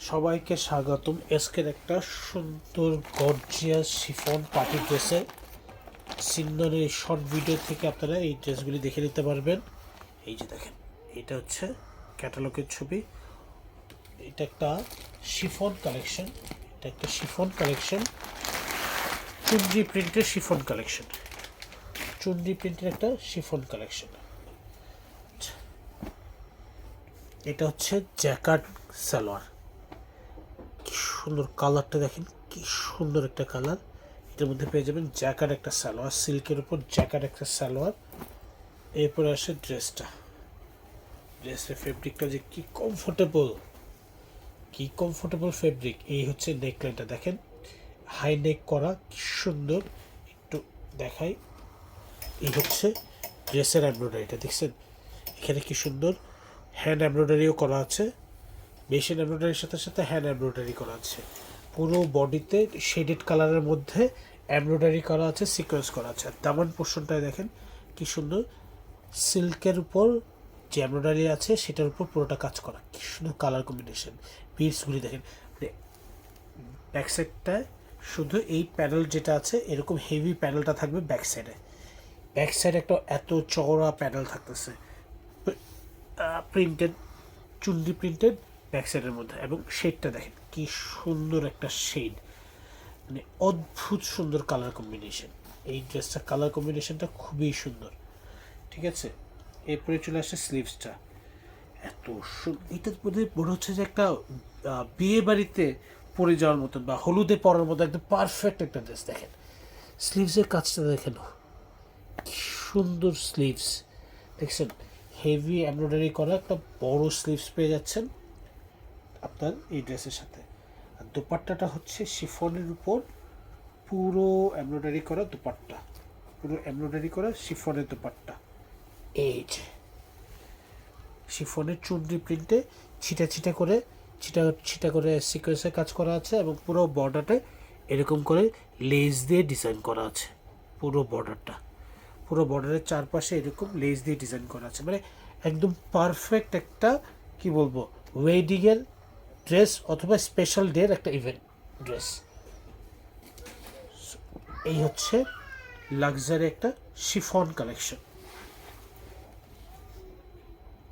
সবাইকে স্বাগতম। এসকের একটা সুন্দর গর্জিয়াস শিফন পার্টি ড্রেসের সিন্নরের এই শর্ট ভিডিও থেকে আপনারা এই ড্রেসগুলি দেখে নিতে পারবেন। এই যে দেখেন, এটা হচ্ছে ক্যাটালগের ছবি। এটা একটা শিফন কালেকশন, চুনরি প্রিন্টের শিফন কালেকশন, একটা শিফন কালেকশন। এটা হচ্ছে জ্যাকার্ড সালোয়ার। কি সুন্দর কালারটা দেখেন, কি সুন্দর একটা কালার। এটার মধ্যে পেয়ে যাবেন জ্যাকার্ড একটা সালোয়ার, সিল্কের উপর জ্যাকার্ড একটা সালোয়ার। এরপরে আসে ড্রেসের ফেব্রিকটা যে কি কমফোর্টেবল ফেব্রিক। এই হচ্ছে নেকলাইনটা দেখেন, হাই নেক করা, কি সুন্দর। একটু দেখাই, এই হচ্ছে ড্রেসের এমব্রয়ডারিটা দেখছেন, এখানে কি সুন্দর হ্যান্ড এমব্রয়ডারিও করা আছে। মেশিন এমব্রয়ডারির সাথে সাথে হ্যান্ড এমব্রয়ডারি করা আছে। পুরো বডিতে শেডেড কালারের মধ্যে এমব্রয়ডারি করা আছে, সিকোয়েন্স করা আছে। আর দামান পোর্শনটায় দেখেন কি সুন্দর, সিল্কের উপর যে এমব্রয়ডারি আছে সেটার উপর পুরোটা কাজ করা, কি সুন্দর কালার কম্বিনেশন। বিটসগুলি দেখেন, মানে ব্যাক সাইডটায় শুধু এই প্যানেল যেটা আছে এরকম হেভি প্যানেলটা থাকবে ব্যাক সাইডে একটা এত চওড়া প্যানেল থাকতেছে, প্রিন্টেড, চুন্ডি প্রিন্টেড ব্যাক সাইডের মধ্যে। এবং শেডটা দেখেন কি সুন্দর একটা শেড, মানে অদ্ভুত সুন্দর কালার কম্বিনেশন। এই ড্রেসটার কালার কম্বিনেশনটা খুবই সুন্দর, ঠিক আছে। এরপরে চলে আসে স্লিভসটা, এত এটার মধ্যে মনে হচ্ছে যে একটা বিয়ে বাড়িতে পরে যাওয়ার মতন বা হলুদে পরার মতো একদম পারফেক্ট একটা ড্রেস। দেখেন স্লিভসের কাজটা দেখেন, কি সুন্দর স্লিভস দেখছেন, হেভি এমব্রয়ডারি করা একটা বড় স্লিভস পেয়ে যাচ্ছেন আপনার এই ড্রেসের সাথে। আর দোপাট্টাটা হচ্ছে শিফনের উপর পুরো এমব্রয়ডারি করা দোপাট্টা, পুরো এমব্রয়ডারি করা শিফনের দোপাট্টা। এই যে শিফনের চুনরি প্রিন্টে ছিটা করে সিকোয়েন্সের কাজ করা আছে এবং পুরো বর্ডারটা এরকম করে লেস দিয়ে ডিজাইন করা আছে। পুরো বর্ডারের চারপাশে এরকম লেস দিয়ে ডিজাইন করা আছে, মানে একদম পারফেক্ট একটা কি বলবো ওয়েডিংয়ের ড্রেস অথবা স্পেশাল ডের একটা ইভেন্ট ড্রেস। এই হচ্ছে লাক্সারি একটা শিফন কালেকশন।